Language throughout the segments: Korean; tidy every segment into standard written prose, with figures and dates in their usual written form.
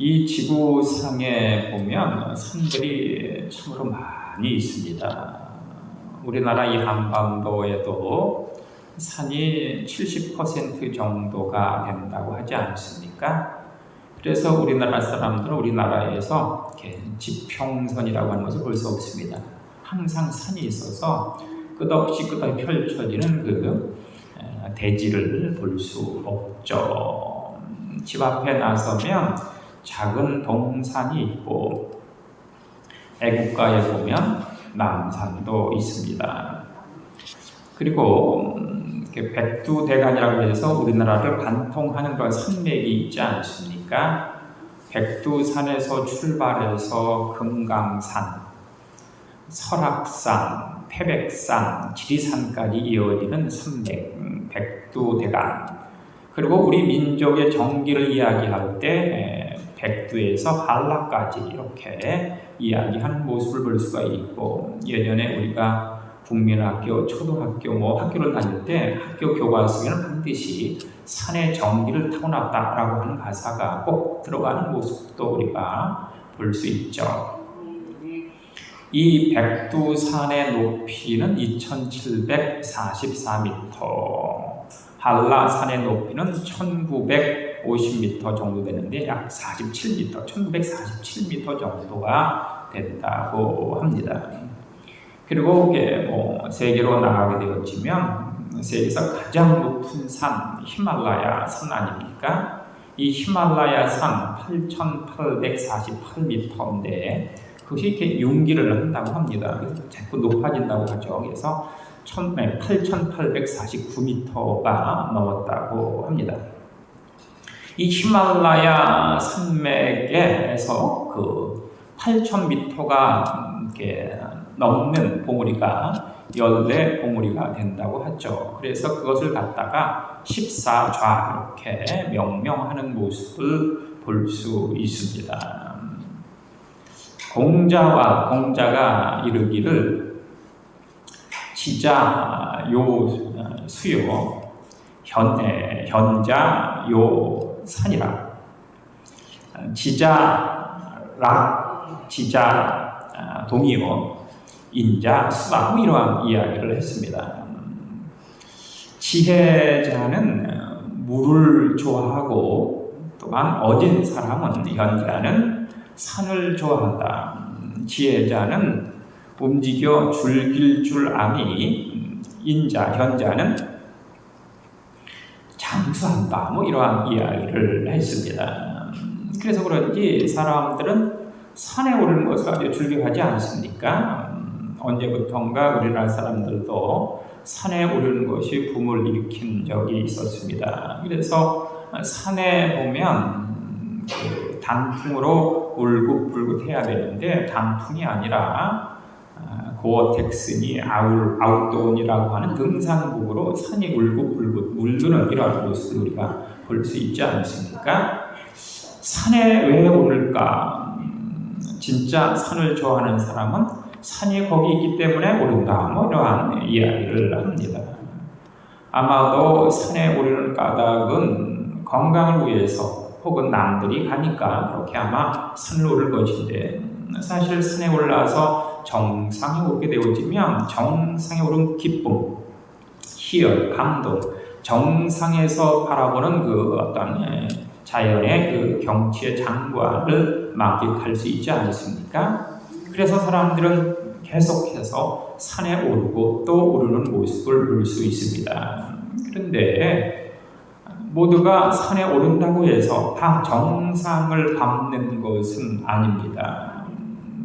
이 지구상에 보면 산들이 참으로 많이 있습니다. 우리나라 이 한반도에도 산이 70% 정도가 된다고 하지 않습니까? 그래서 우리나라 사람들은 우리나라에서 지평선이라고 하는 것을 볼 수 없습니다. 항상 산이 있어서 끝없이 펼쳐지는 그 대지를 볼 수 없죠. 집 앞에 나서면 작은 동산이 있고 애국가에 보면 남산도 있습니다. 그리고 백두대간이라고 해서 우리나라를 관통하는 그런 산맥이 있지 않습니까? 백두산에서 출발해서 금강산, 설악산, 태백산, 지리산까지 이어지는 산맥, 백두대간. 그리고 우리 민족의 정기를 이야기할 때 백두에서 한라까지 이렇게 이야기하는 모습을 볼 수가 있고, 예전에 우리가 국민학교, 초등학교 학교를 다닐 때 학교 교과서에는 반드시 산의 정기를 타고났다라고 하는 가사가 꼭 들어가는 모습도 우리가 볼 수 있죠. 이 백두산의 높이는 2744m, 한라산의 높이는 1950m 정도 되는데 약 47m, 1947m 정도가 된다고 합니다. 그리고 세계로 나가게 되어지면 세계에서 가장 높은 산 히말라야 산 아닙니까? 이 히말라야 산 8,848m인데 그것이 이렇게 융기를 한다고 합니다. 그래서 자꾸 높아진다고 하죠. 그래서 8,849m가 넘었다고 합니다. 이 히말라야 산맥에서 그 8,000m가 이렇게 넘는 봉우리가 14봉우리가 된다고 하죠. 그래서 그것을 갖다가 14좌 이렇게 명명하는 모습을 볼 수 있습니다. 공자가 이르기를 지자 요 수요 현자 요 산이라. 지자락 지자 동이요 인자 수다 이러한 이야기를 했습니다. 지혜자는 물을 좋아하고 또한 어진 사람은 현자는 산을 좋아한다. 지혜자는 움직여 즐길 줄 아니 현자는 장수한다. 이러한 이야기를 했습니다. 그래서 그런지 사람들은 산에 오르는 것을 아주 즐겨하지 않습니까? 언제부턴가 우리나라 사람들도 산에 오르는 것이 붐을 일으킨 적이 있었습니다. 그래서 산에 보면 단풍으로 울긋불긋해야 되는데 단풍이 아니라 고어텍스니 아웃도온이라고 하는 등산복으로 산이 울긋불긋 물드는 이러한 모습을 우리가 볼 수 있지 않습니까? 산에 왜 오를까? 진짜 산을 좋아하는 사람은 산이 거기 있기 때문에 오른다. 이러한 이야기를 합니다. 아마도 산에 오르는 까닭은 건강을 위해서 혹은 남들이 가니까 그렇게 아마 산을 오를 것인데, 사실 산에 올라서 정상에 오르게 되어지면 정상에 오른 기쁨, 희열, 감동, 정상에서 바라보는 그 어떤 자연의 그 경치의 장관을 만끽할 수 있지 않습니까? 그래서 사람들은 계속해서 산에 오르고 또 오르는 모습을 볼 수 있습니다. 그런데 모두가 산에 오른다고 해서 다 정상을 밟는 것은 아닙니다.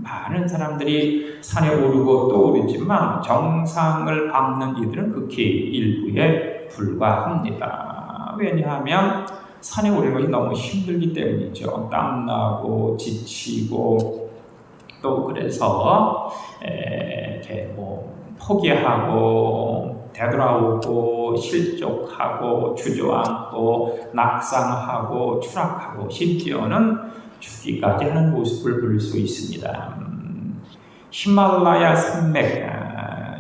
많은 사람들이 산에 오르고 또 오르지만 정상을 밟는 이들은 극히 일부에 불과합니다. 왜냐하면 산에 오르는 것이 너무 힘들기 때문이죠. 땀나고 지치고 또 그래서 이렇게 포기하고 되돌아오고 실족하고 주저앉고 낙상하고 추락하고 심지어는 죽기까지 하는 모습을 볼 수 있습니다. 히말라야 산맥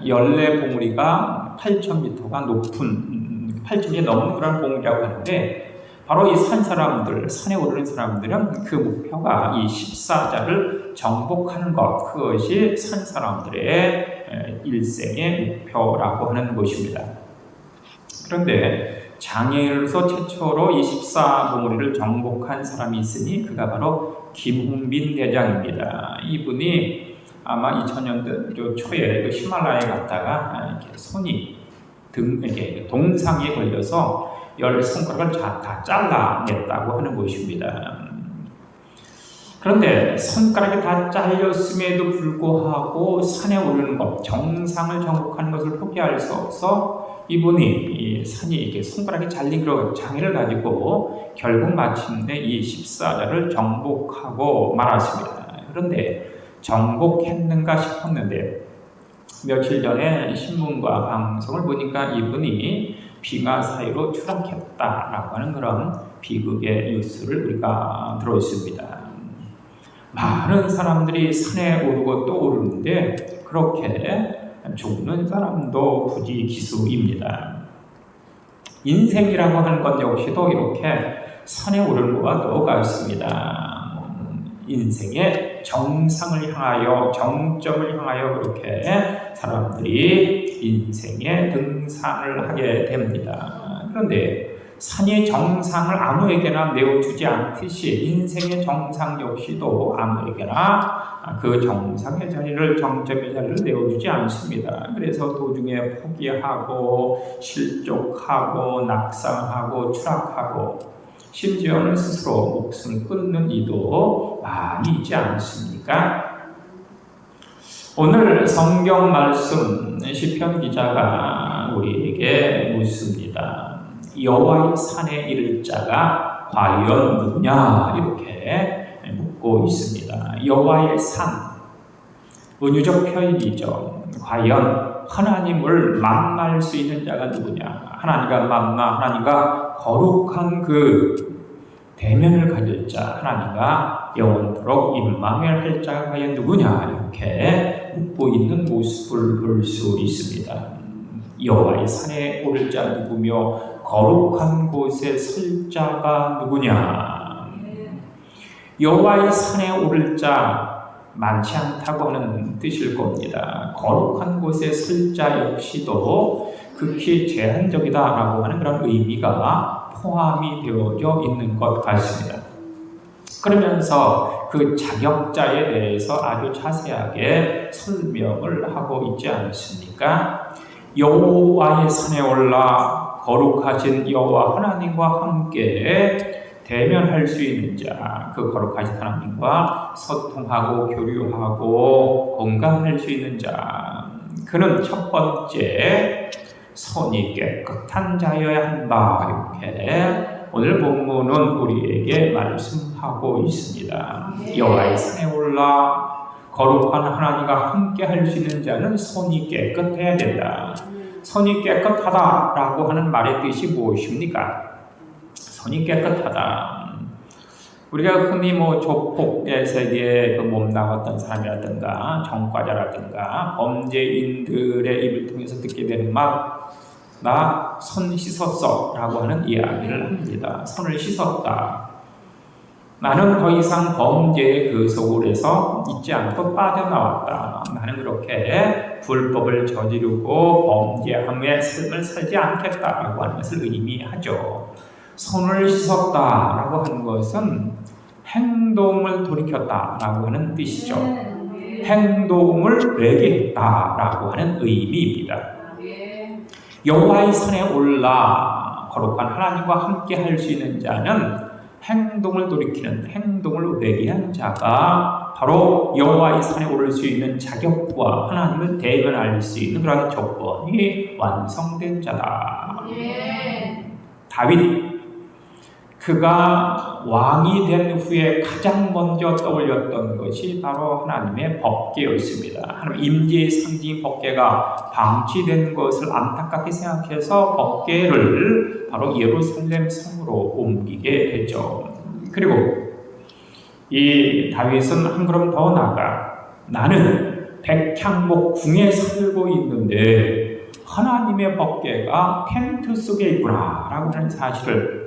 14봉우리가 8,000m가 높은 8,000이 넘는 그런 봉우리라고 하는데 바로 이 산 사람들, 산에 오르는 사람들은 그 목표가 이 14자를 정복하는 것, 그것이 산 사람들의 일생의 목표라고 하는 것입니다. 그런데 장애인으로서 최초로 이 14봉우리를 정복한 사람이 있으니 그가 바로 김홍빈 대장입니다. 이분이 아마 2000년대 초에 그 히말라야에 갔다가 이렇게 손이 등에게 동상에 걸려서 10손가락을 다 잘라냈다고 하는 것입니다. 그런데 손가락이 다 잘렸음에도 불구하고 산에 오르는 것, 정상을 정복하는 것을 포기할 수 없어 이분이 이 산이 이렇게 손가락이 잘린 그런 장애를 가지고 결국 마침내 이 14자를 정복하고 말았습니다. 그런데 정복했는가 싶었는데 며칠 전에 신문과 방송을 보니까 이분이 빙하 사이로 추락했다라고 하는 그런 비극의 뉴스를 우리가 들었습니다. 많은 사람들이 산에 오르고 또 오르는데 그렇게 죽는 사람도 부지기수입니다. 인생이라고 하는 것 역시도 이렇게 산에 오르는 것과 똑같습니다. 인생의 정상을 향하여, 정점을 향하여 그렇게 사람들이 인생의 등산을 하게 됩니다. 그런데 산의 정상을 아무에게나 내어주지 않듯이 인생의 정상 역시도 아무에게나 그 정상의 자리를, 정점의 자리를 내어주지 않습니다. 그래서 도중에 포기하고 실족하고 낙상하고 추락하고 심지어는 스스로 목숨을 끊는 이도 많이 있지 않습니까? 오늘 성경 말씀 시편 기자가 우리에게 묻습니다. 여호와의 산에 이를 자가 과연 누구냐? 이렇게 묻고 있습니다. 여호와의 산, 은유적 표현이죠. 과연 하나님을 만날 수 있는 자가 누구냐? 하나님과 거룩한 그 대면을 가질 자, 하나님과 영원토록 임마누엘 자가 과연 누구냐? 이렇게 묻고 있는 모습을 볼 수 있습니다. 여호와의 산에 오를 자 누구며 거룩한 곳에 설 자가 누구냐? 여호와의 산에 오를 자 많지 않다고 하는 뜻일 겁니다. 거룩한 곳에 설 자 역시도 극히 제한적이다라고 하는 그런 의미가 포함이 되어져 있는 것 같습니다. 그러면서 그 자격자에 대해서 아주 자세하게 설명을 하고 있지 않습니까? 여호와의 산에 올라 거룩하신 여호와 하나님과 함께 대면할 수 있는 자, 그 거룩하신 하나님과 소통하고 교류하고 공감할 수 있는 자, 그는 첫 번째 손이 깨끗한 자여야 한다. 이렇게 오늘 본문은 우리에게 말씀하고 있습니다. 여호와의 산에 올라 거룩한 하나님과 함께 할 수 있는 자는 손이 깨끗해야 된다. 손이 깨끗하다라고 하는 말의 뜻이 무엇입니까? 손이 깨끗하다. 우리가 흔히 조폭의 세계에 몸담았던 사람이라든가 전과자라든가 범죄인들의 입을 통해서 듣게 되는 말, 나 손 씻었어 라고 하는 이야기를 합니다. 손을 씻었다. 나는 더 이상 범죄의 그 소굴에서 있지 않고 빠져나왔다. 나는 그렇게 불법을 저지르고 범죄함의 삶을 살지 않겠다라고 하는 것을 의미하죠. 손을 씻었다라고 하는 것은 행동을 돌이켰다라고 하는 뜻이죠. 행동을 회개했다라고 하는 의미입니다. 여호와의 산에 올라 거룩한 하나님과 함께 할 수 있는 자는 행동을 돌이키는, 행동을 회개한 자가 바로 여호와의 산에 오를 수 있는 자격과 하나님을 대변할 수 있는 그런 조건이 완성된 자다. 다윗, 그가 왕이 된 후에 가장 먼저 떠올렸던 것이 바로 하나님의 법궤였습니다. 하나님 임재의 상징인 법궤가 방치된 것을 안타깝게 생각해서 법궤를 바로 예루살렘 성으로 옮기게 됐죠. 그리고 이 다윗은 한 걸음 더 나아가 나는 백향목 궁에 살고 있는데 하나님의 법궤가 텐트 속에 있구나 라고 하는 사실을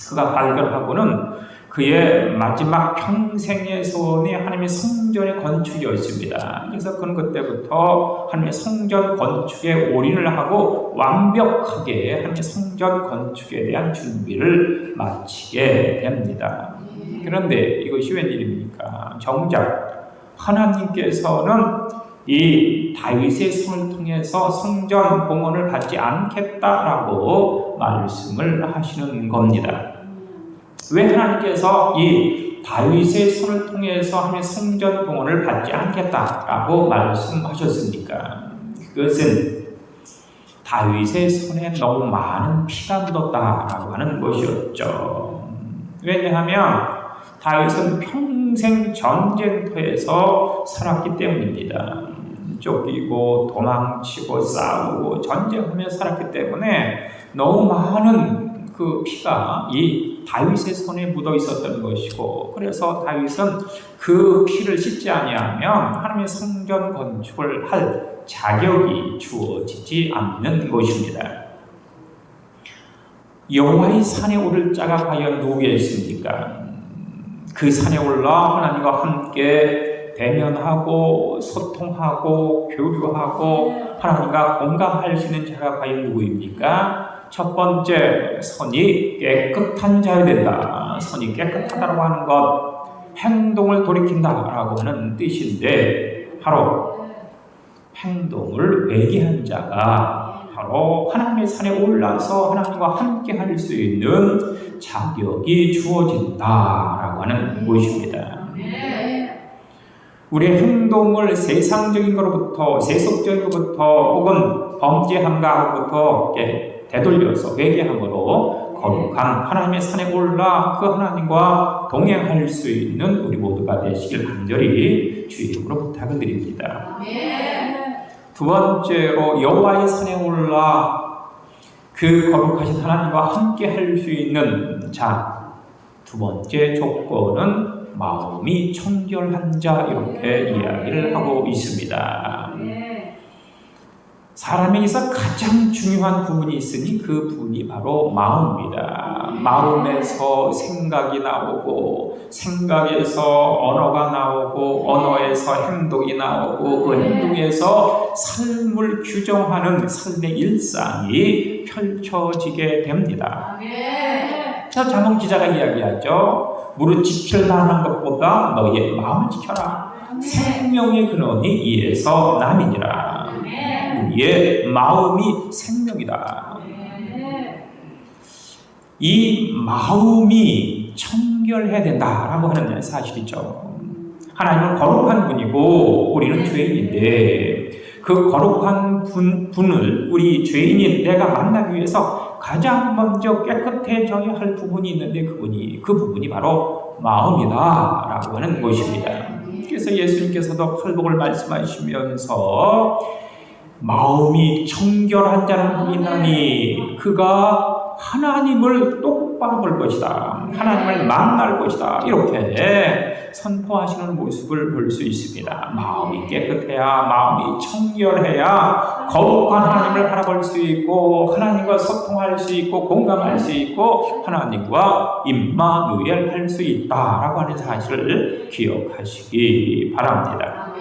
그가 발견하고는 그의 마지막 평생의 소원이 하나님의 성전의 건축이었습니다. 그래서 그는 그때부터 하나님의 성전 건축에 올인을 하고 완벽하게 하나님의 성전 건축에 대한 준비를 마치게 됩니다. 그런데 이것이 웬일입니까? 정작 하나님께서는 이 다윗의 손을 통해서 성전 봉헌을 받지 않겠다라고 말씀을 하시는 겁니다. 왜 하나님께서 이 다윗의 손을 통해서 하나님의 성전 봉헌을 받지 않겠다라고 말씀하셨습니까? 그것은 다윗의 손에 너무 많은 피가 묻었다라고 하는 것이었죠. 왜냐하면 다윗은 평생 전쟁터에서 살았기 때문입니다. 쫓기고 도망치고 싸우고 전쟁하며 살았기 때문에 너무 많은 그 피가 이 다윗의 손에 묻어 있었던 것이고, 그래서 다윗은 그 피를 씻지 아니하면 하나님의 성전 건축을 할 자격이 주어지지 않는 것입니다. 여호와의 산에 오를 자가 과연 누구겠습니까? 그 산에 올라 하나님과 함께 대면하고 소통하고 교류하고 하나님과 공감할 수 있는 자가 과연 누구입니까? 첫 번째, 선이 깨끗한 자여야 된다. 선이 깨끗하다고 하는 것, 행동을 돌이킨다라고 하는 뜻인데, 바로 행동을 회개한 자가 바로 하나님의 산에 올라서 하나님과 함께 할 수 있는 자격이 주어진다라고 하는 것입니다. 우리의 행동을 세상적인 것로부터, 세속적인 것부터 혹은 범죄함과로부터 되돌려서 회개함으로 거룩한 하나님의 산에 올라 그 하나님과 동행할 수 있는 우리 모두가 되시길 간절히 주의 이름으로 부탁을 드립니다. 두 번째로 여호와의 산에 올라 그 거룩하신 하나님과 함께 할 수 있는 자, 두 번째 조건은 마음이 청결한 자, 이렇게 이야기를 하고 있습니다. 사람에게서 가장 중요한 부분이 있으니 그 부분이 바로 마음입니다. 마음에서 생각이 나오고, 생각에서 언어가 나오고, 언어에서 행동이 나오고, 그 행동에서 삶을 규정하는 삶의 일상이 펼쳐지게 됩니다. 자몽 기자가 이야기하죠. 무릇 지킬 만한 것보다 너희의 마음을 지켜라. 생명의 근원이 이에서 남이니라. 우리의 마음이 생명이다. 이 마음이 청결해야 된다라고 하는 사실이죠. 하나님은 거룩한 분이고 우리는 죄인인데, 그 거룩한 분을 우리 죄인인 내가 만나기 위해서 가장 먼저 깨끗해져야 할 부분이 있는데, 그 부분이 바로 마음이다라고 하는 것입니다. 그래서 예수님께서도 팔복을 말씀하시면서 마음이 청결한 자는 있나니 그가 하나님을 똑바로 볼 것이다, 하나님을 만날 것이다, 이렇게 선포하시는 모습을 볼 수 있습니다. 마음이 깨끗해야, 마음이 청결해야 거룩한 하나님을 바라볼 수 있고, 하나님과 소통할 수 있고, 공감할 수 있고, 하나님과 임마누엘 할 수 있다라고 하는 사실을 기억하시기 바랍니다.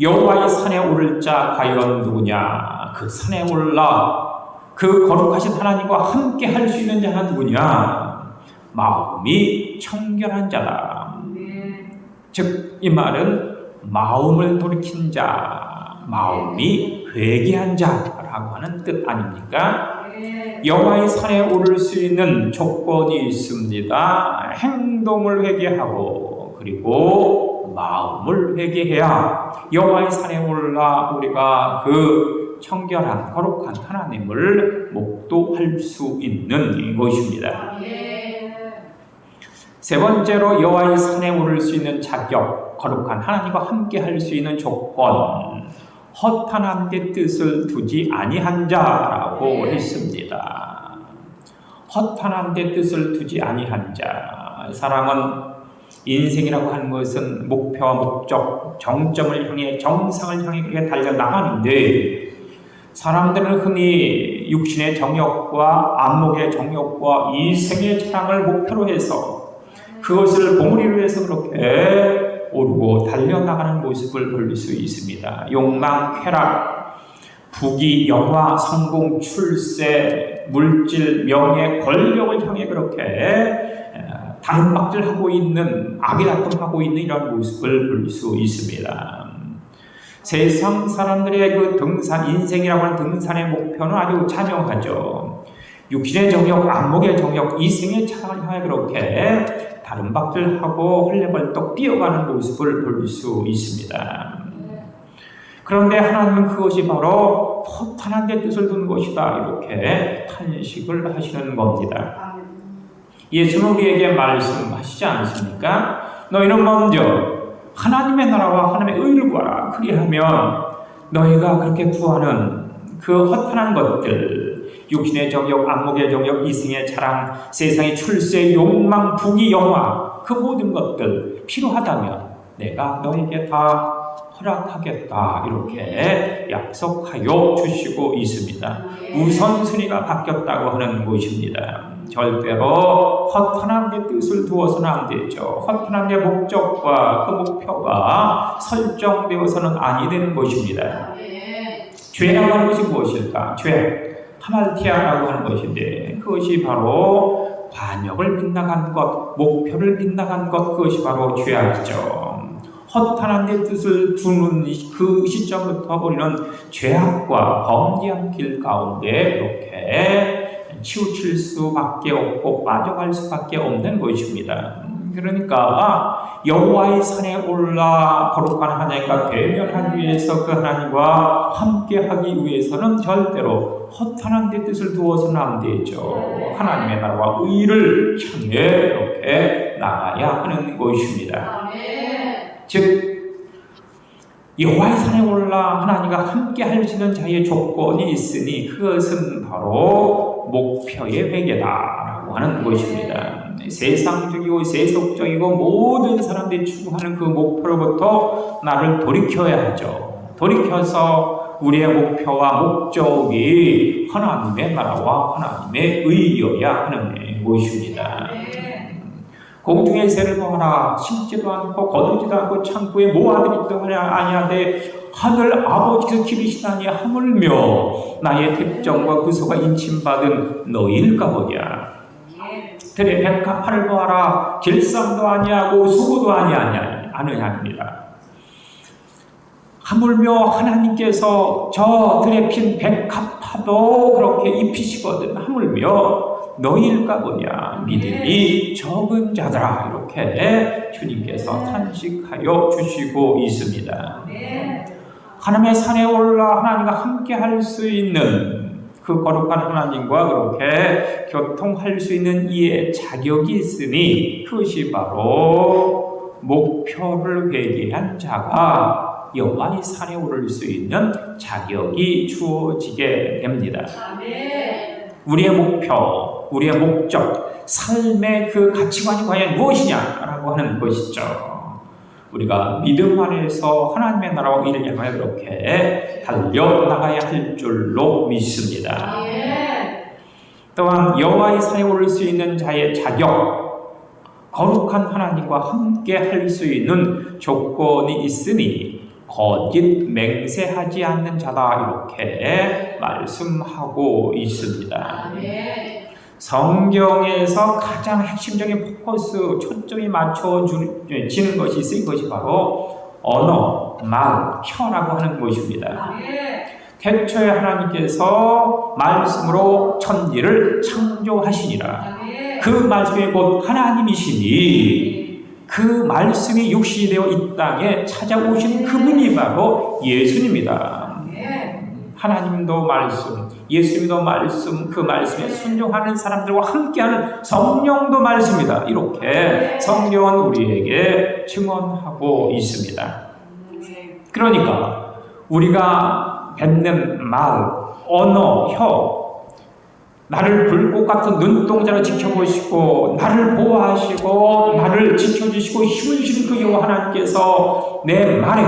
여호와의 산에 오를 자 과연 누구냐? 그 산에 올라 그 거룩하신 하나님과 함께 할 수 있는 자가 누구냐? 마음이 청결한 자다. 즉, 이 말은 마음을 돌이킨 자, 마음이 회개한 자라고 하는 뜻 아닙니까? 여호와의 산에 오를 수 있는 조건이 있습니다. 행동을 회개하고, 그리고 마음을 회개해야 여호와의 산에 올라 우리가 그 청결한 거룩한 하나님을 목도할 수 있는 것입니다. 세 번째로 여호와의 산에 오를 수 있는 자격, 거룩한 하나님과 함께 할 수 있는 조건, 허탄한 데 뜻을 두지 아니한 자라고 했습니다. 허탄한 데 뜻을 두지 아니한 자. 사랑은 인생이라고 하는 것은 목표와 목적, 정점을 향해, 정상을 향해 그렇게 달려나가는데, 사람들은 흔히 육신의 정욕과 안목의 정욕과 이생의 자랑을 목표로 해서 그것을 봉우리로 해서 그렇게 오르고 달려나가는 모습을 볼 수 있습니다. 욕망, 쾌락, 부귀, 영화, 성공, 출세, 물질, 명예, 권력을 향해 그렇게 다름박질하고 있는, 악의다툼하고 있는 이런 모습을 볼 수 있습니다. 세상 사람들의 그 등산, 인생이라고 하는 등산의 목표는 아주 자명하죠. 육신의 정욕, 안목의 정욕, 이생의 자랑을 향해 그렇게 다름박질하고 헐레벌떡 뛰어가는 모습을 볼 수 있습니다. 그런데 하나님은 그것이 바로 허탄한 데 뜻을 둔 것이다, 이렇게 탄식을 하시는 겁니다. 예수는 우리에게 말씀하시지 않습니까? 너희는 먼저 하나님의 나라와 하나님의 의를 구하라. 그리하면 너희가 그렇게 구하는 그 허탄한 것들, 육신의 정욕, 안목의 정욕, 이생의 자랑, 세상의 출세, 욕망, 부귀, 영화, 그 모든 것들 필요하다면 내가 너에게 다 허락하겠다, 이렇게 약속하여 주시고 있습니다. 우선순위가 바뀌었다고 하는 것입니다. 절대로 허탄한 데 뜻을 두어서는 안 되죠. 허탄한 데 목적과 그 목표가 설정되어서는 아니 되는 것입니다. 죄라고 하는 것이 무엇일까? 죄, 하말티아라고 하는 것인데 그것이 바로 관역을 빗나간 것, 목표를 빗나간 것, 그것이 바로 죄악이죠. 허탄한 데 뜻을 두는 그 시점부터 우리는 죄악과 범죄한 길 가운데 이렇게 치우칠 수밖에 없고 빠져갈 수밖에 없는 것입니다. 그러니까 여호와의 산에 올라 거룩한 하나님과 대면하기 위해서 그 하나님과 함께하기 위해서는 절대로 허탄한 데 뜻을 두어서는 안 되죠. 하나님의 나라와 의를 향해 이렇게 나가야 하는 것입니다. 즉 여호와의 산에 올라 하나님과 함께 할 수 있는 자의 조건이 있으니 그것은 바로 목표의 회개다라고 하는 것입니다. 세상적이고 세속적이고 모든 사람들이 추구하는 그 목표로부터 나를 돌이켜야 하죠. 돌이켜서 우리의 목표와 목적이 하나님의 나라와 하나님의 의여야 하는 것입니다. 공중의 새를 보아라. 심지도 않고 거두지도 않고 창고에 모아들이 있더니 아니하되 하늘 아버지께서 기르시다니 하물며 나의 택정과 구소가 인침받은 너희일까 보냐. 들의 백합화를 보아라. 길쌈도 아니하고 수고도 아니하느니라. 하물며 하나님께서 저 들에 핀 백합화도 그렇게 입히시거든. 하물며 너희일까 보냐. 믿음이 적은 자들아. 이렇게 주님께서 탄식하여 주시고 있습니다. 하나님의 산에 올라 하나님과 함께 할 수 있는 그 거룩한 하나님과 그렇게 교통할 수 있는 이의 자격이 있으니 그것이 바로 목표를 회개한 자가 여호와의 산에 오를 수 있는 자격이 주어지게 됩니다. 우리의 목표, 우리의 목적, 삶의 그 가치관이 과연 무엇이냐라고 하는 것이죠. 우리가 믿음 안에서 하나님의 나라와 이를 향하여 그렇게 달려나가야 할 줄로 믿습니다. 또한 여호와의 산에 오를 수 있는 자의 자격, 거룩한 하나님과 함께 할 수 있는 조건이 있으니 거짓 맹세하지 않는 자다, 이렇게 말씀하고 있습니다. 성경에서 가장 핵심적인 포커스, 초점이 맞춰지는 것이 있으니 그것이 바로 언어, 말, 혀라고 하는 것입니다. 태초에 하나님께서 말씀으로 천지를 창조하시니라. 그 말씀이 곧 하나님이시니 그 말씀이 육신이 되어 이 땅에 찾아오신 그분이 바로 예수님입니다. 하나님도 말씀, 예수님도 말씀, 그 말씀에 순종하는 사람들과 함께하는 성령도 말씀이다. 이렇게 성경은 우리에게 증언하고 있습니다. 그러니까 우리가 뱉는 말, 언어, 혀, 나를 불꽃 같은 눈동자로 지켜보시고 나를 보호하시고 나를 지켜주시고 힘을 주신 그 여호와 하나님께서 내 말에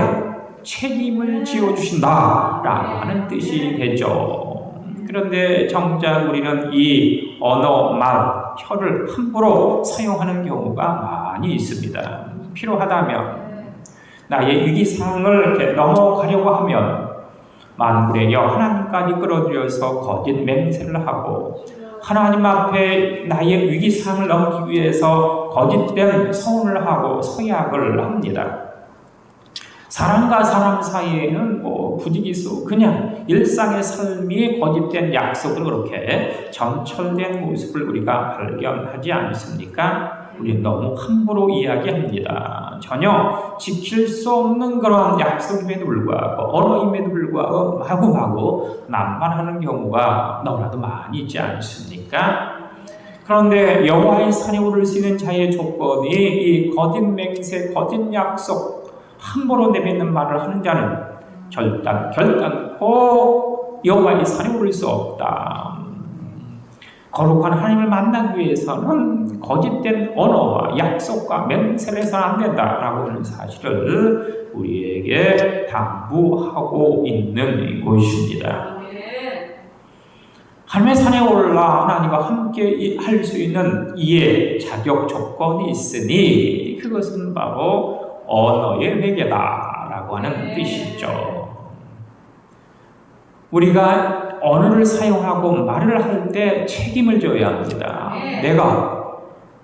책임을 지어주신다라고 하는 뜻이 되죠. 그런데 정작 우리는 이 언어, 말, 혀를 함부로 사용하는 경우가 많이 있습니다. 필요하다면 나의 위기상을 이렇게 넘어가려고 하면 만물의 여 하나님까지 끌어들여서 거짓 맹세를 하고 하나님 앞에 나의 위기상을 넘기기 위해서 거짓된 서운을 하고 서약을 합니다. 사람과 사람 사이에는 부지기수 그냥 일상의 삶이 거짓된 약속을 그렇게 점철된 모습을 우리가 발견하지 않습니까? 우리는 너무 함부로 이야기합니다. 전혀 지킬 수 없는 그런 약속임에도 불구하고 언어임에도 불구하고 마구마구 남발하는 경우가 너무나도 많이 있지 않습니까? 그런데 여호와의 산에 오를 수 있는 자의 조건이 이 거짓 맹세, 거짓 약속, 함부로 내뱉는 말을 하는 자는 결단코 여호와의 산에 오를 수 없다. 거룩한 하나님을 만나기 위해서는 거짓된 언어와 약속과 맹세를 해서는 안 된다라고 하는 사실을 우리에게 당부하고 있는 것입니다. 하나님의 산에 올라 하나님과 함께 할 수 있는 이의 자격 조건이 있으니 그것은 바로 언어의 회개다라고 하는 뜻이죠. 우리가 언어를 사용하고 말을 할 때 책임을 져야 합니다. 내가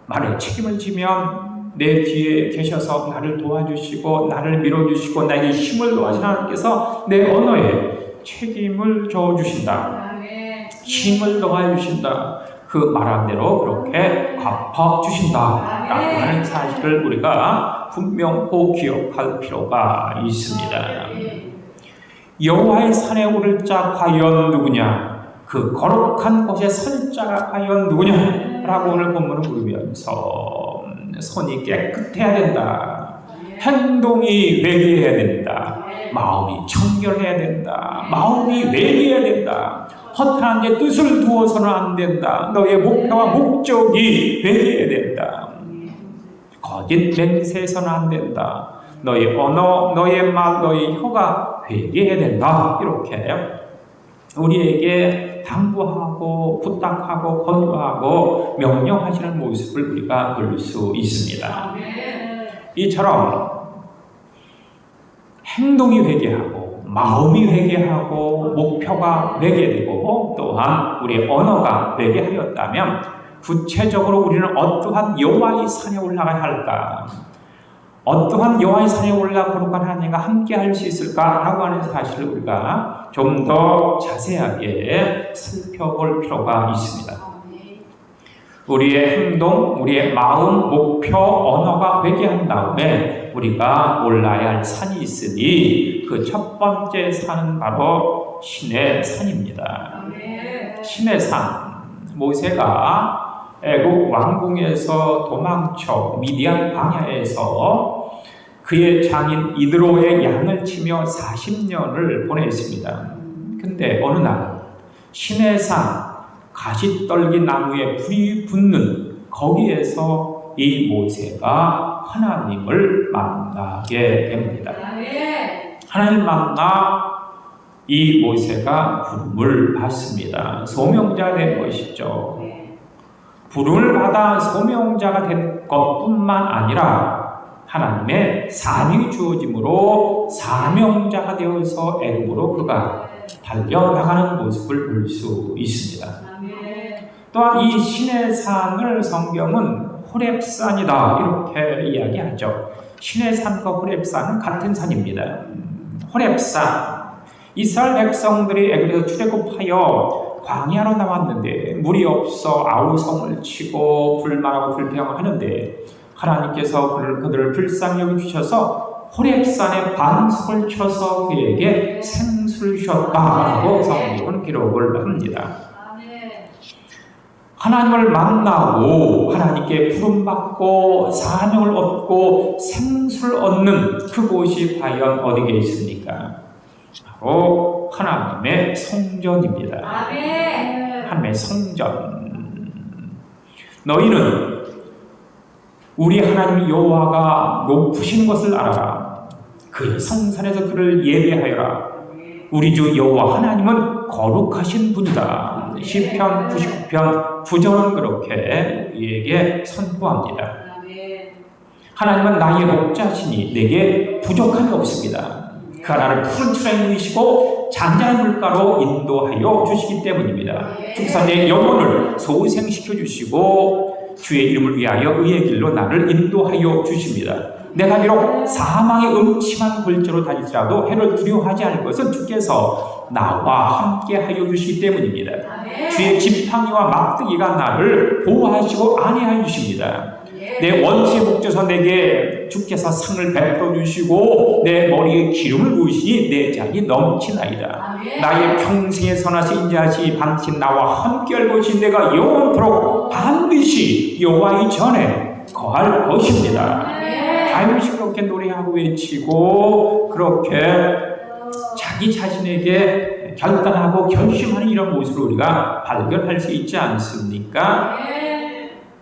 말에 책임을 지면 내 뒤에 계셔서 나를 도와주시고 나를 밀어주시고 나에게 힘을 도와주신 하나님께서 내 언어에 책임을 져주신다. 힘을 더해주신다. 그 말한 대로 그렇게 갚아주신다 라고 하는 사실을 우리가 분명히 기억할 필요가 있습니다. 여호와의 산에 오를 자 과연 누구냐? 그 거룩한 곳에 설 자가 과연 누구냐? 라고 오늘 본문을 보면서 손이 깨끗해야 된다. 행동이 회개해야 된다. 마음이 청결해야 된다. 마음이 회개해야 된다. 허탄한 데 뜻을 두어서는 안 된다. 너의 목표와 목적이 회개해야 된다. 거짓 맹세해서는 안 된다. 너의 언어, 너의 말, 너의 혀가 회개해야 된다. 이렇게 우리에게 당부하고 부탁하고 권유하고 명령하시는 모습을 우리가 볼 수 있습니다. 이처럼 행동이 회개하고 마음이 회개하고 목표가 회개되고 또한 우리의 언어가 회개하였다면 구체적으로 우리는 어떠한 여호와의 산에 올라가야 할까? 어떠한 여호와의 산에 올라 거룩한 하나님과 함께 할 수 있을까라고 하는 사실을 우리가 좀 더 자세하게 살펴볼 필요가 있습니다. 우리의 행동, 우리의 마음, 목표, 언어가 회개한 다음에 우리가 올라야 할 산이 있으니 그 첫 번째 산은 바로 신의 산입니다. 신의 산. 모세가 애국 왕궁에서 도망쳐 미디안 광야에서 그의 장인 이드로의 양을 치며 40년을 보냈습니다. 근데 어느 날 신의 산 가시떨기 나무에 불이 붙는 거기에서 이 모세가 하나님을 만나게 됩니다. 하나님을 만나 이 모세가 부름을 받습니다. 소명자 된 것이죠. 부름을 받아 소명자가 된 것뿐만 아니라 하나님의 사명이 주어짐으로 사명자가 되어서 애굽으로 그가 달려나가는 모습을 볼 수 있습니다. 또한 이 신의 산을 성경은 호렙산이다 이렇게 이야기하죠. 신의 산과 호렙산은 같은 산입니다. 호렙산, 이스라엘 백성들이 애굽에서 출애굽하여 광야로 나왔는데 물이 없어 아우성을 치고 불만하고 불평하는데 하나님께서 그들을 불쌍히 여기주셔서 호렙산에 반석을 쳐서 그에게 생수를 주셨다라고 성경은 기록을 합니다. 하나님을 만나고 하나님께 부름받고 사명을 얻고 생수를 얻는 그곳이 과연 어디에 있습니까? 바로 하나님의 성전입니다. 하나님의 성전. 너희는 우리 하나님 여호와가 높으신 것을 알아라. 그 성산에서 그를 예배하여라. 우리 주 여호와 하나님은 거룩하신 분이다. 시편 99편 9절은 그렇게 우리에게 선포합니다. 하나님은 나의 목자시니 내게 부족함이 없습니다. 그 하나를 푸른 추라에 누이시고 잔잔한 물가로 인도하여 주시기 때문입니다. 주께서 내 영혼을 소생시켜 주시고 주의 이름을 위하여 의의 길로 나를 인도하여 주십니다. 내가 비록 사망의 음침한 골짜기로 다닐지라도 해를 두려워하지 않을 것은 주께서 나와 함께 하여 주시기 때문입니다. 주의 지팡이와 막대기가 나를 보호하시고 안위하여 주십니다. 내 원수의 목전에서 내게 주께서 상을 베풀어 주시고 내 머리에 기름을 부으시니 내 잔이 넘치나이다. 나의 평생의 선하시 인자하시 반드시 나와 함께할 것이 내가 영원토록 반드시 여호와의 전에 거할 것입니다. 다윗이 그렇게 노래하고 외치고 그렇게 자기 자신에게 결단하고 결심하는 이런 모습을 우리가 발견할 수 있지 않습니까?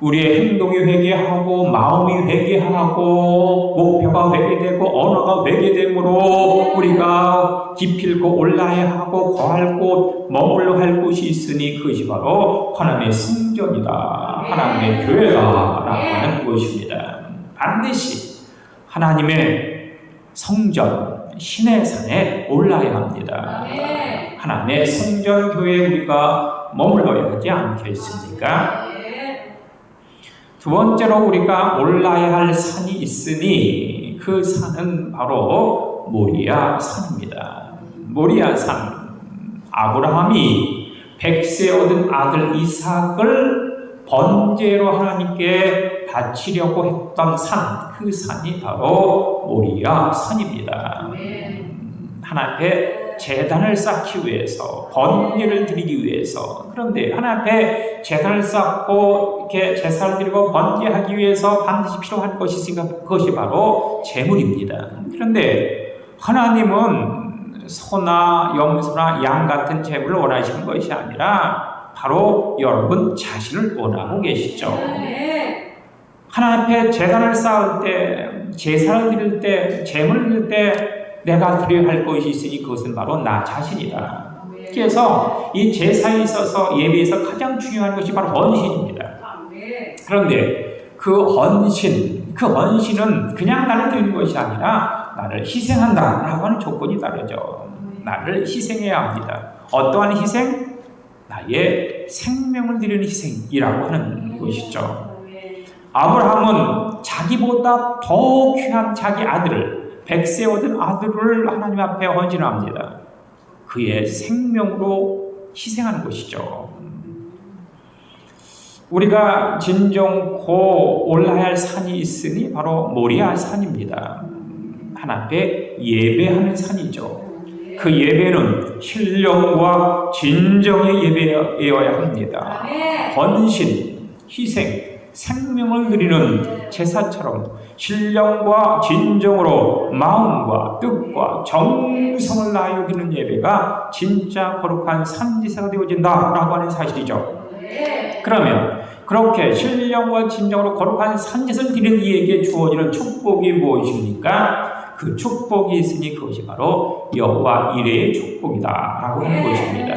우리의 행동이 회개하고 마음이 회개하고 목표가 회개되고 언어가 회개됨으로 우리가 기필코 올라야 하고 거할 곳 머물러 할 곳이 있으니 그것이 바로 하나님의 성전이다. 하나님의 교회다라고 하는 것입니다. 반드시 하나님의 성전 신의 산에 올라야 합니다. 하나님의 성전 교회에 우리가 머물러야 하지 않겠습니까? 두 번째로 우리가 올라야 할 산이 있으니 그 산은 바로 모리아 산입니다. 모리아 산. 아브라함이 100세 얻은 아들 이삭을 번제로 하나님께 바치려고 했던 산, 그 산이 바로 모리아 산입니다. 하나님 앞에 제단을 쌓기 위해서, 번제를 드리기 위해서, 그런데 하나님 앞에 제단을 쌓고 이렇게 제사를 드리고 번제하기 위해서 반드시 필요한 것이 있으니까 그것이 바로 제물입니다. 그런데 하나님은 소나 염소나 양 같은 제물을 원하시는 것이 아니라 바로 여러분 자신을 원하고 계시죠. 하나님 앞에 제단을 쌓을 때, 제사를 드릴 때, 제물을 드릴 때 내가 드려야 할 것이 있으니 그것은 바로 나 자신이다. 그래서 이 제사에 있어서 예배에서 가장 중요한 것이 바로 헌신입니다. 그런데 그 헌신은 그냥 나를 드리는 것이 아니라 나를 희생한다라고 하는 조건이 다르죠. 나를 희생해야 합니다. 어떠한 희생? 나의 생명을 드리는 희생이라고 하는 것이죠. 아브라함은 자기보다 더 귀한 자기 아들을 100세 얻은 아들을 하나님 앞에 헌신합니다. 그의 생명으로 희생하는 것이죠. 우리가 진정코 올라야 할 산이 있으니 바로 모리아 산입니다. 하나님 앞에 예배하는 산이죠. 그 예배는 신령과 진정의 예배여야 합니다. 헌신, 희생, 생명을 드리는 제사처럼 신령과 진정으로 마음과 뜻과 정성을 다하여 드리는 예배가 진짜 거룩한 산제사가 되어진다라고 하는 사실이죠. 그러면 그렇게 신령과 진정으로 거룩한 산제사를 드리는 이에게 주어지는 축복이 무엇입니까? 그 축복이 있으니 그것이 바로 여호와 이레의 축복이다라고 하는 것입니다.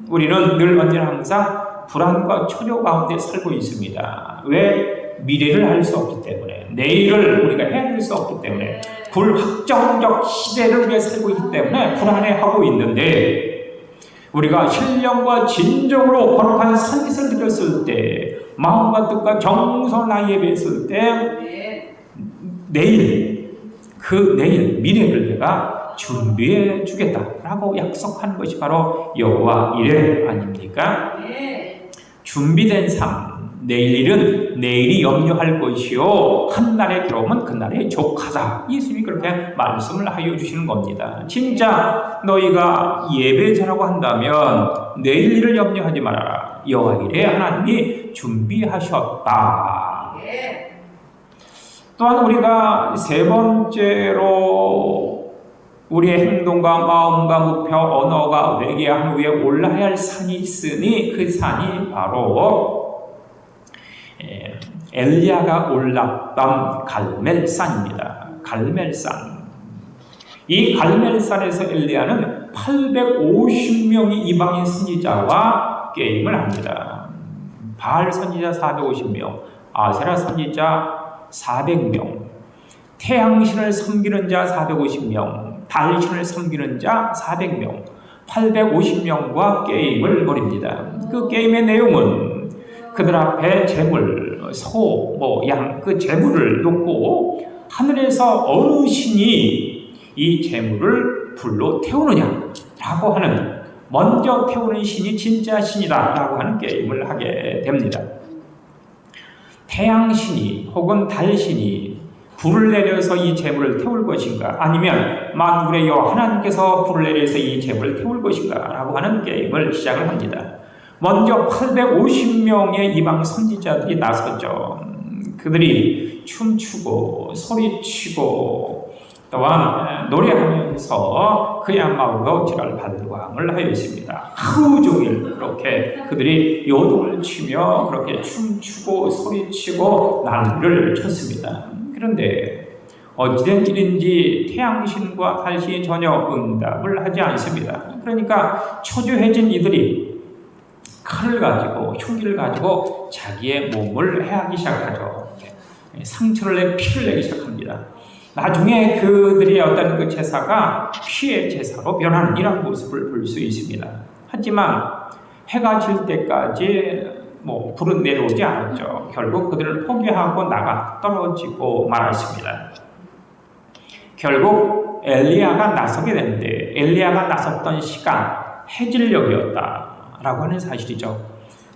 우리는 늘 언제나 항상 불안과 초조 가운데 살고 있습니다. 왜? 미래를 알 수 없기 때문에, 내일을 우리가 헤아릴 수 없기 때문에, 불확정적 시대를 위해 살고 있기 때문에 불안해하고 있는데, 우리가 신령과 진정으로 거룩한 산짓을 드렸을 때, 마음과 뜻과 정성을 나의 예배했을 때, 내일, 그 내일 미래를 내가 준비해 주겠다라고 약속하는 것이 바로 여호와 이레 아닙니까? 준비된 삶, 내일 일은 내일이 염려할 것이요 한날의 괴로움은 그날의 족하다. 예수님이 그렇게 말씀을 하여 주시는 겁니다. 진짜 너희가 예배자라고 한다면 내일 일을 염려하지 말아라. 여호와 이레 하나님이 준비하셨다. 또한 우리가 세 번째로 우리의 행동과 마음과 목표, 언어가 회개한 후에 올라야 할 산이 있으니 그 산이 바로 엘리야가 올랐던 갈멜산입니다. 갈멜산. 이 갈멜산에서 엘리야는 850명의 이방인 선지자와 게임을 합니다. 바알 선지자 450명, 아세라 선지자 400명, 태양신을 섬기는 자 450명, 달신을 섬기는 자 400명, 850명과 게임을 벌입니다. 그 게임의 내용은 그들 앞에 재물, 소, 양, 그 재물을 놓고 하늘에서 어느 신이 이 재물을 불로 태우느냐라고 하는, 먼저 태우는 신이 진짜 신이다라고 하는 게임을 하게 됩니다. 태양신이 혹은 달신이 불을 내려서 이 재물을 태울 것인가, 아니면 만군의 여호와 하나님께서 불을 내려서 이 재물을 태울 것인가 라고 하는 게임을 시작을 합니다. 먼저 850명의 이방 선지자들이 나섰죠. 그들이 춤추고 소리치고 또한 노래하면서 그야말로 지랄발광을 하였습니다. 하루 종일 그렇게 그들이 요동을 치며 그렇게 춤추고 소리치고 난리를 쳤습니다. 그런데 어찌된 일인지 태양신과 달신이 전혀 응답을 하지 않습니다. 그러니까 초조해진 이들이 칼을 가지고 흉기를 가지고 자기의 몸을 해하기 시작하죠. 상처를 내 피를 내기 시작합니다. 나중에 그들의 어떤 그 제사가 피의 제사로 변하는 이런 모습을 볼 수 있습니다. 하지만 해가 질 때까지 불은 내려오지 않았죠. 결국 그들을 포기하고 나가 떨어지고 말았습니다. 결국 엘리야가 나서게 되는데, 엘리야가 나섰던 시간 해질녘이었다라고 하는 사실이죠.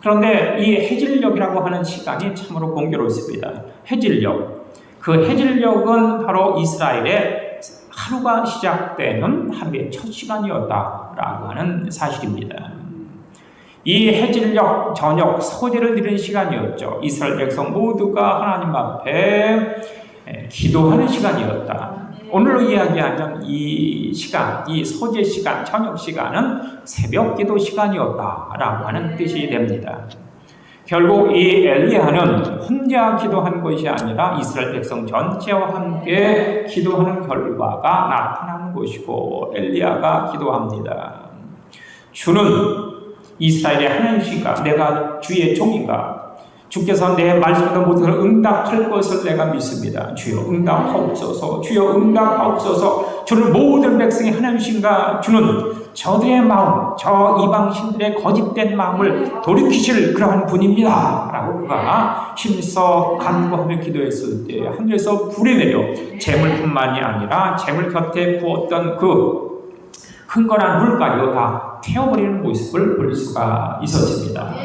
그런데 이 해질녘이라고 하는 시간이 참으로 공교롭습니다. 해질녘, 그 해질녘은 바로 이스라엘의 하루가 시작되는 하루의 첫 시간이었다라고 하는 사실입니다. 이 해질녘 저녁 소제를 드리는 시간이었죠. 이스라엘 백성 모두가 하나님 앞에 기도하는 시간이었다. 오늘로 이야기하면 이 시간, 이 소제 시간, 저녁 시간은 새벽 기도 시간이었다라고 하는 뜻이 됩니다. 결국 이 엘리야는 혼자 기도한 것이 아니라 이스라엘 백성 전체와 함께 기도하는 결과가 나타나는 것이고, 엘리야가 기도합니다. 주는 이스라엘의 하나님이신가? 내가 주의 종인가? 주께서 내 말씀과 모든 것을 응답할 것을 내가 믿습니다. 주여 응답하옵소서. 주여 응답하옵소서. 주는 모든 백성의 하나님이신가? 주는 저들의 마음, 저 이방신들의 거짓된 마음을 돌이키실 그러한 분입니다 라고 그가 힘써 간구하며 기도했을 때 하늘에서 불이 내려 재물뿐만이 아니라 재물 곁에 부었던 그 흥건한 물가루 다 태워버리는 모습을 볼 수가 있었습니다.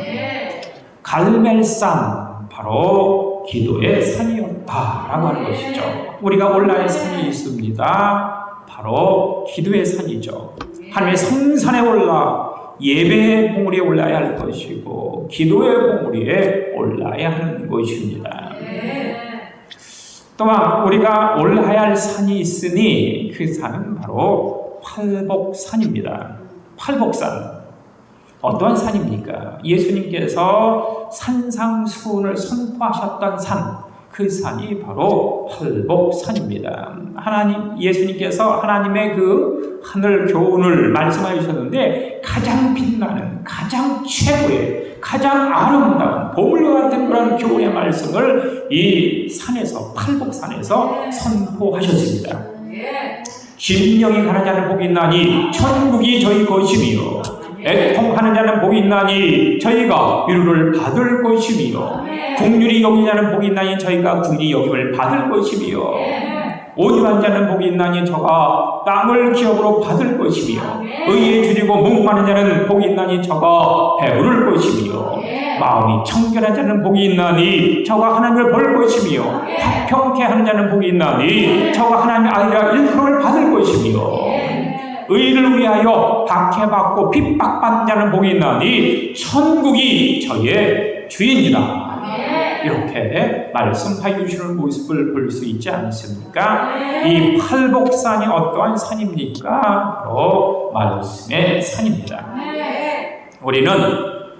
갈멜산, 바로 기도의 산이었다라고 하는 것이죠. 우리가 올라야 산이 있습니다. 바로 기도의 산이죠. 하나님의 성산에 올라 예배의 봉우리에 올라야 할 것이고, 기도의 봉우리에 올라야 하는 것입니다. 또한 우리가 올라야 할 산이 있으니 그 산은 바로 팔복산입니다. 팔복산. 어떠한 산입니까? 예수님께서 산상수훈을 선포하셨던 산, 그 산이 바로 팔복산입니다. 예수님께서 하나님의 그 하늘 교훈을 말씀해 주셨는데, 가장 빛나는, 가장 최고의, 가장 아름다운 보물과 같은 그런 교훈의 말씀을 이 산에서, 팔복산에서 선포하셨습니다. 심령이 가는 자는 복이 있나니 천국이 저희 것이며, 애통하는 자는 복이 있나니 저희가 위로를 받을 것이며, 국률이 여기는 자는 복이 있나니 저희가 국리 여김을 받을 것이며, 온유한 자는 복이 있나니 저가 땅을 기업으로 받을 것이며, 의에 줄이고 목마른 자는 복이 있나니 저가 배부를 것이며, 마음이 청결한 자는 복이 있나니 저가 하나님을 볼 것이며, 화평케 하는 자는 복이 있나니 저가 하나님의 아이라 일컬을 받을 것이며, 의를 위하여 박해받고 핍박받는 자는 복이 있나니 천국이 저의 주인이다. 이렇게 말씀하여 주시는 모습을 볼 수 있지 않습니까? 이 팔복산이 어떠한 산입니까? 바로 말씀의 산입니다. 우리는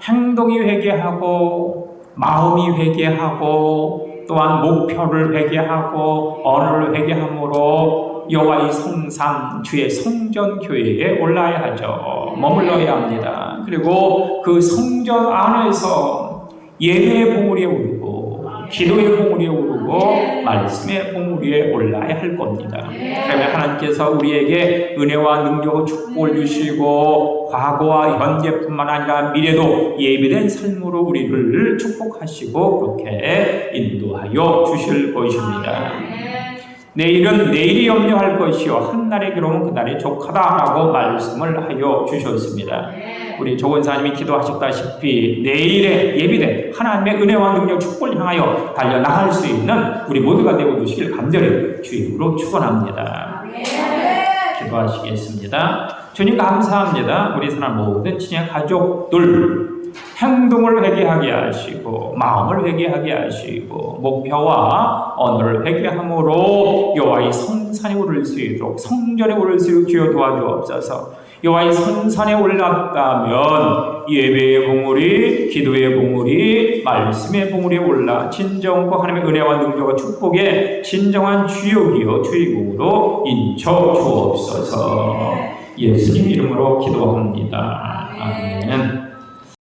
행동이 회개하고, 마음이 회개하고, 또한 목표를 회개하고, 언어를 회개함으로 여호와의 성산 주의 성전 교회에 올라야 하죠. 머물러야 합니다. 그리고 그 성전 안에서 예배의 봉우리에 오르고 기도의 봉우리에 오르고 말씀의 봉우리에 올라야 할 겁니다. 그러면 하나님께서 우리에게 은혜와 능력과 축복을 주시고 과거와 현재뿐만 아니라 미래도 예비된 삶으로 우리를 축복하시고 그렇게 인도하여 주실 것입니다. 내일은 내일이 염려할 것이요 한날의 괴로움은 그날이 족하다라고 말씀을 하여 주셨습니다. 우리 조원사님이 기도하셨다시피 내일에 예비된 하나님의 은혜와 능력 축복을 향하여 달려나갈 수 있는 우리 모두가 되어 주시길 간절히 주님으로 축원합니다. 기도하시겠습니다. 주님 감사합니다. 우리 사람 모든 친히 가족들 행동을 회개하게 하시고 마음을 회개하게 하시고 목표와 언어를 회개함으로 여호와의 성산에 오를 수 있도록 성전에 오를 수 있도록 주여 도와주옵소서. 여호와의 성산에 올랐다면 예배의 봉우리, 기도의 봉우리, 말씀의 봉우리에 올라 진정과 하나님의 은혜와 능력과 축복의 진정한 주역이요 주인공으로 인쳐 주옵소서. 예수님 이름으로 기도합니다. 아멘.